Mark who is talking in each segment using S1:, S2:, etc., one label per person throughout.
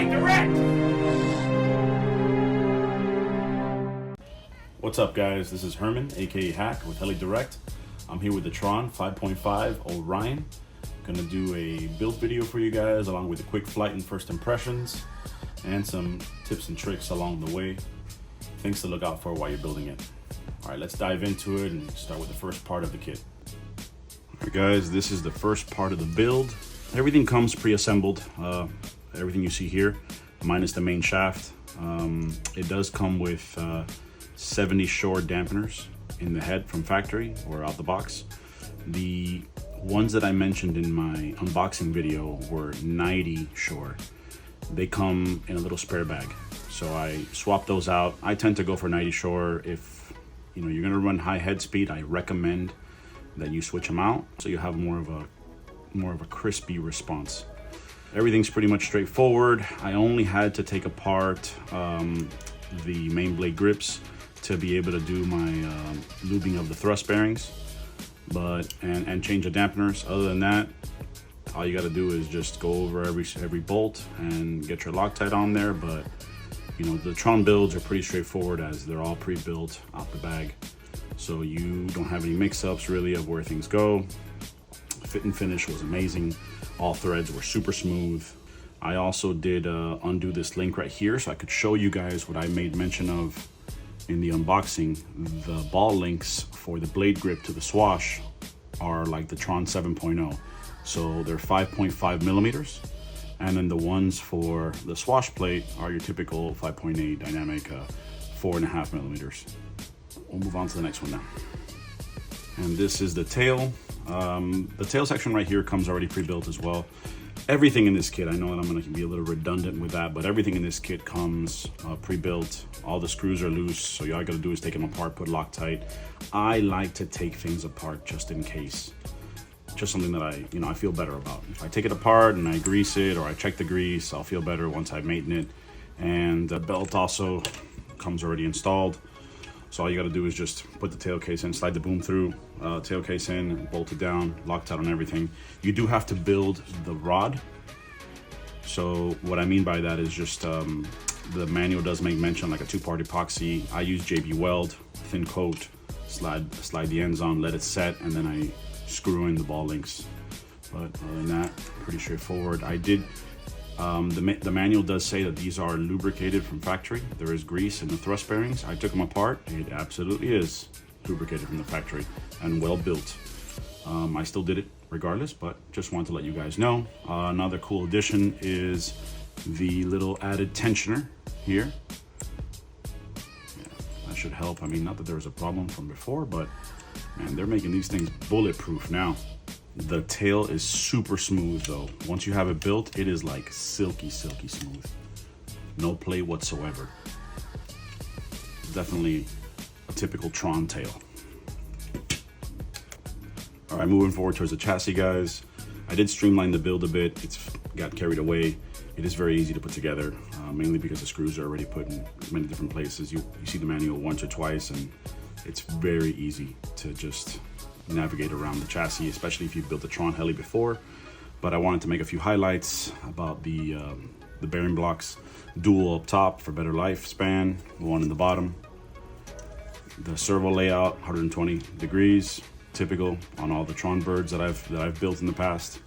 S1: Heli Direct!
S2: What's up, guys? This is Herman, aka Hack, with Heli Direct. I'm here with the Tron 5.5 Orion. Gonna do a build video for you guys, along with a quick flight and first impressions, and some tips and tricks along the way. Things to look out for while you're building it. All right, let's dive into it and start with the first part of the kit. All right, guys, this is the first part of the build. Everything comes pre-assembled. Everything you see here, minus the main shaft. It does come with 70 Shore dampeners in the head from factory or out the box. The ones that I mentioned in my unboxing video were 90 Shore. They come in a little spare bag, so I swapped those out. I tend to go for 90 Shore. If you're gonna run high head speed, I recommend that you switch them out so you have more of a crispy response. Everything's pretty much straightforward. I only had to take apart the main blade grips to be able to do my lubing of the thrust bearings, and change the dampeners. Other than that, all you got to do is just go over every bolt and get your Loctite on there. But the Tron builds are pretty straightforward, as they're all pre-built out the bag, so you don't have any mix-ups really of where things go. Fit and finish was amazing. All threads were super smooth. I also did undo this link right here so I could show you guys what I made mention of in the unboxing. The ball links for the blade grip to the swash are like the Tron 7.0, so they're 5.5 millimeters, and then the ones for the swash plate are your typical 5.8 dynamic 4.5 millimeters. We'll move on to the next one now. And this is the tail. The tail section right here comes already pre-built as well. Everything in this kit, I know that I'm going to be a little redundant with that, but everything in this kit comes pre-built. All the screws are loose, so all you got to do is take them apart, put Loctite. I like to take things apart just in case. Just something that I feel better about. If I take it apart and I grease it, or I check the grease, I'll feel better once I've made it. And the belt also comes already installed. So all you got to do is just put the tail case in, slide the boom through, tail case in, bolt it down, Loctite on everything. You do have to build the rod. So what I mean by that is just the manual does make mention like a two-part epoxy. I use JB Weld, thin coat, slide the ends on, let it set, and then I screw in the ball links. But other than that, pretty straightforward. I did. The manual does say that these are lubricated from factory. There is grease in the thrust bearings. I took them apart. It absolutely is lubricated from the factory and well built. I still did it regardless, but just wanted to let you guys know. Another cool addition is the little added tensioner here. Yeah, that should help. I mean, not that there was a problem from before, but man, they're making these things bulletproof now. The tail is super smooth though. Once you have it built, it is like silky smooth. No play whatsoever. Definitely a typical Tron tail. All right, moving forward towards the chassis, guys. I did streamline the build a bit. It's got carried away. It is very easy to put together, mainly because the screws are already put in many different places. You see the manual once or twice, and it's very easy to just navigate around the chassis, especially if you've built a Tron Heli before. But I wanted to make a few highlights about the bearing blocks. Dual up top for better lifespan, one in the bottom. The servo layout, 120 degrees, typical on all the Tron birds that I've built in the past.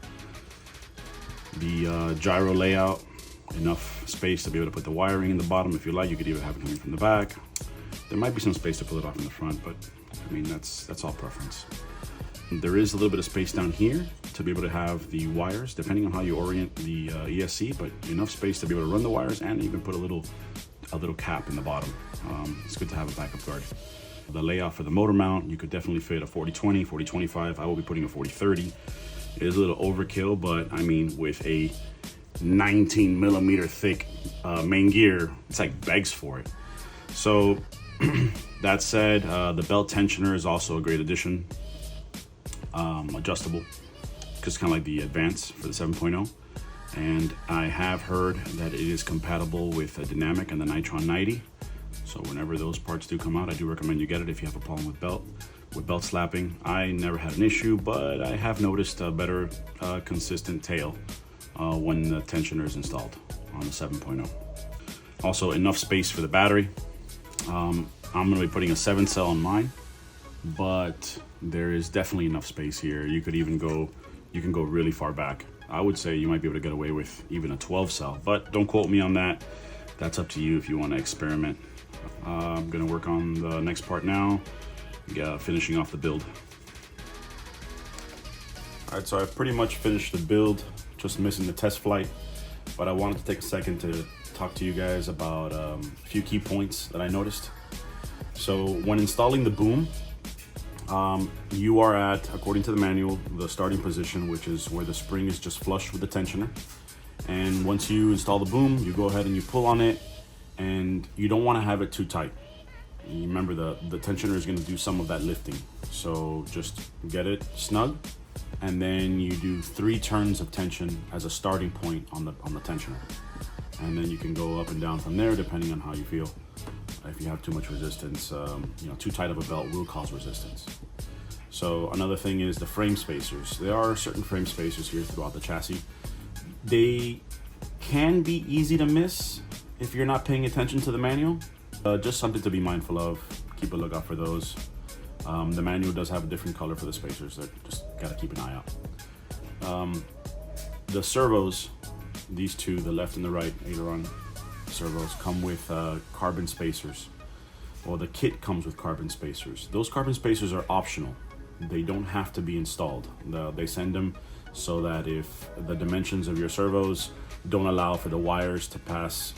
S2: The gyro layout, enough space to be able to put the wiring in the bottom. If you like, you could even have it coming from the back. There might be some space to pull it off in the front, but I mean, that's all preference. There is a little bit of space down here to be able to have the wires, depending on how you orient the ESC, but enough space to be able to run the wires and even put a little cap in the bottom. It's good to have a backup guard. The layout for the motor mount, you could definitely fit a 40-20, 40-25. I will be putting a 40-30. It is a little overkill, but I mean, with a 19 millimeter thick main gear, it's like begs for it. So that said, the belt tensioner is also a great addition. Adjustable, because kind of like the Advance for the 7.0. And I have heard that it is compatible with the Dynamic and the Nitron 90. So whenever those parts do come out, I do recommend you get it if you have a problem with belt slapping. I never had an issue, but I have noticed a better consistent tail when the tensioner is installed on the 7.0. Also, enough space for the battery. I'm going to be putting a 7-cell on mine, but there is definitely enough space here. You can go really far back. I would say you might be able to get away with even a 12-cell, but don't quote me on that. That's up to you if you want to experiment. I'm going to work on the next part now, finishing off the build. All right, so I've pretty much finished the build, just missing the test flight, but I wanted to take a second to talk to you guys about a few key points that I noticed. So when installing the boom, you are at, according to the manual, the starting position, which is where the spring is just flush with the tensioner. And once you install the boom, you go ahead and you pull on it, and you don't want to have it too tight. You remember the tensioner is going to do some of that lifting. So just get it snug, and then you do 3 turns of tension as a starting point on the tensioner. And then you can go up and down from there depending on how you feel. If you have too much resistance, too tight of a belt will cause resistance. So another thing is the frame spacers. There are certain frame spacers here throughout the chassis. They can be easy to miss if you're not paying attention to the manual. Just something to be mindful of. Keep a lookout for those. The manual does have a different color for the spacers. That just gotta keep an eye out. The servos, these two, the left and the right aileron servos, come with carbon spacers. Well, the kit comes with carbon spacers. Those carbon spacers are optional. They don't have to be installed. They send them so that if the dimensions of your servos don't allow for the wires to pass,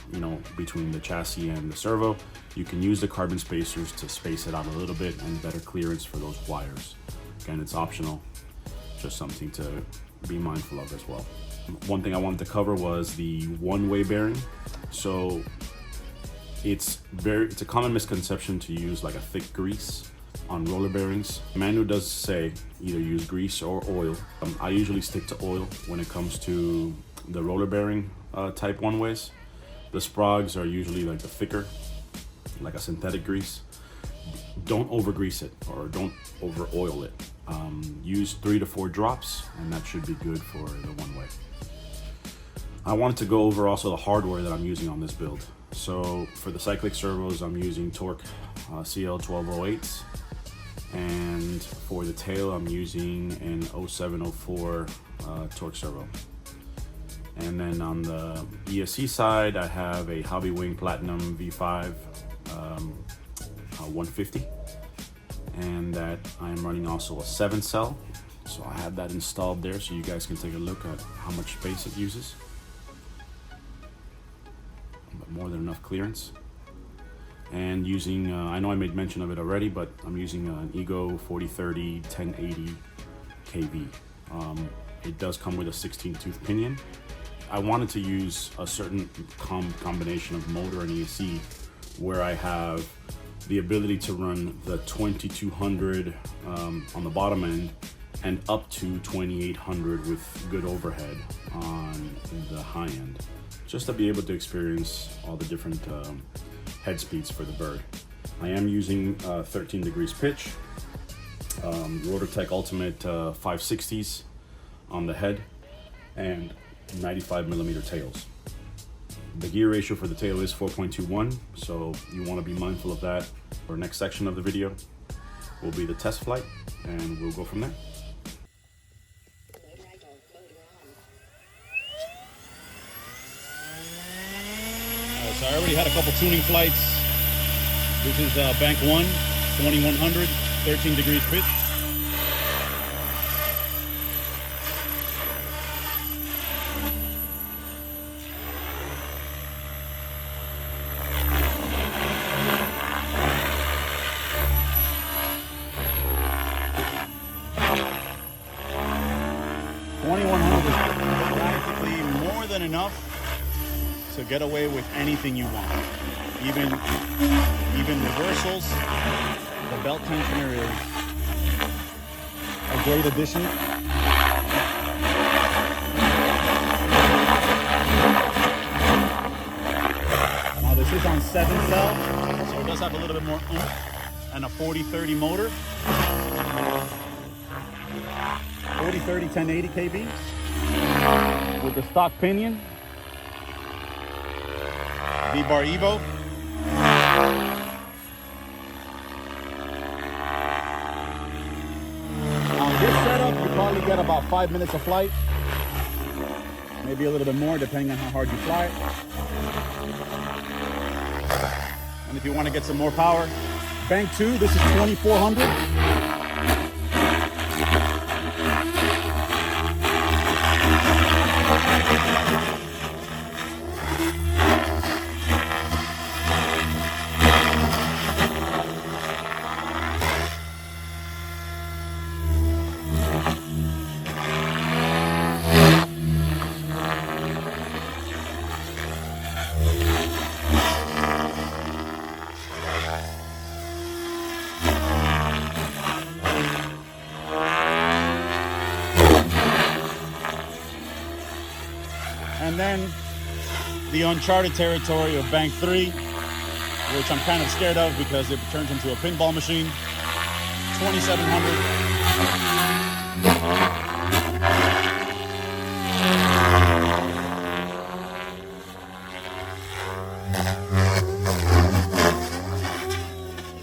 S2: between the chassis and the servo, you can use the carbon spacers to space it out a little bit and better clearance for those wires. Again, it's optional, just something to be mindful of as well. One thing I wanted to cover was the one-way bearing. So it's a common misconception to use like a thick grease on roller bearings. The manual does say either use grease or oil. I usually stick to oil when it comes to the roller bearing type one-ways. The sprogs are usually like the thicker, like a synthetic grease. Don't over grease it or don't over oil it. Use 3 to 4 drops, and that should be good for the one-way. I wanted to go over also the hardware that I'm using on this build. So for the cyclic servos, I'm using Torque CL1208s, and for the tail, I'm using an 0704 Torque servo. And then on the ESC side, I have a Hobbywing Platinum V5 150, and that I'm running also a 7-cell. So I have that installed there so you guys can take a look at how much space it uses. But more than enough clearance. And using, I know I made mention of it already, but I'm using an Ego 4030 1080 kV. It does come with a 16-tooth pinion. I wanted to use a certain combination of motor and ESC where I have the ability to run the 2200 on the bottom end and up to 2800 with good overhead on the high end, just to be able to experience all the different head speeds for the bird. I am using 13 degrees pitch, Rotortech Ultimate 560s on the head, and 95 millimeter tails. The gear ratio for the tail is 4.21, so you want to be mindful of that. Our next section of the video will be the test flight, and we'll go from there. So I already had a couple tuning flights. This is bank 1, 2100, 13 degrees pitch. Practically more than enough to get away with anything you want. Even reversals. The belt tensioner is a great addition. Now this is on 7-cell, so it does have a little bit more oomph, and a 4030 motor. 4030 1080 kV with
S1: the stock pinion. V-Bar Evo. On this setup, you probably get about 5 minutes of flight. Maybe a little bit more, depending on how hard you fly it. And if you want to get some more power, Bank 2, this is 2400. And then the uncharted territory of Bank 3, which I'm kind of scared of because it turns into a pinball machine. 2700.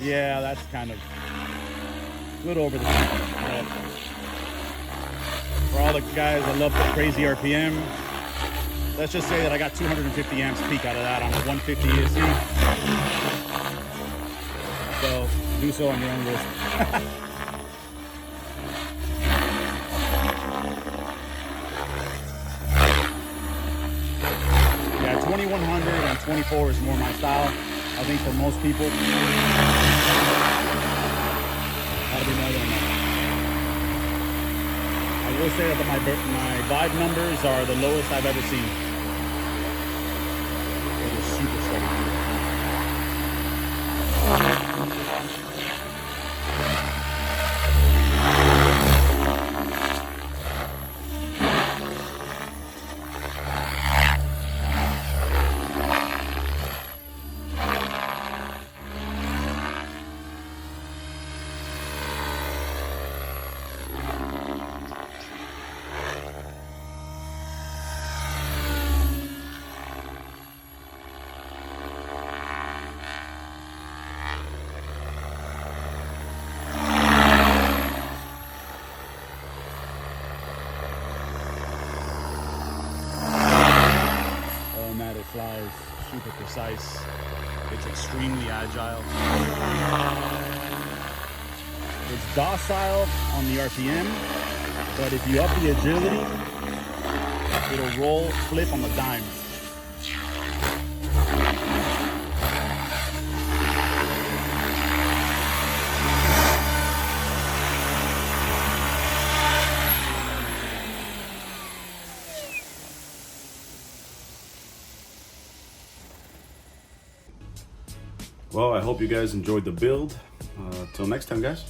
S1: Yeah, that's kind of a little over the top. But for all the guys that love the crazy RPM, let's just say that I got 250 amps peak out of that on a 150 ESC. So do so on your own risk. Yeah, 2100 and 24 is more my style. I think for most people, that'll be more than enough. I will say that my vibe numbers are the lowest I've ever seen. It is super steady. It flies super precise. It's extremely agile. It's docile on the RPM, but if you up the agility, it'll roll, flip on the dime.
S2: Well, I hope you guys enjoyed the build. Till next time, guys.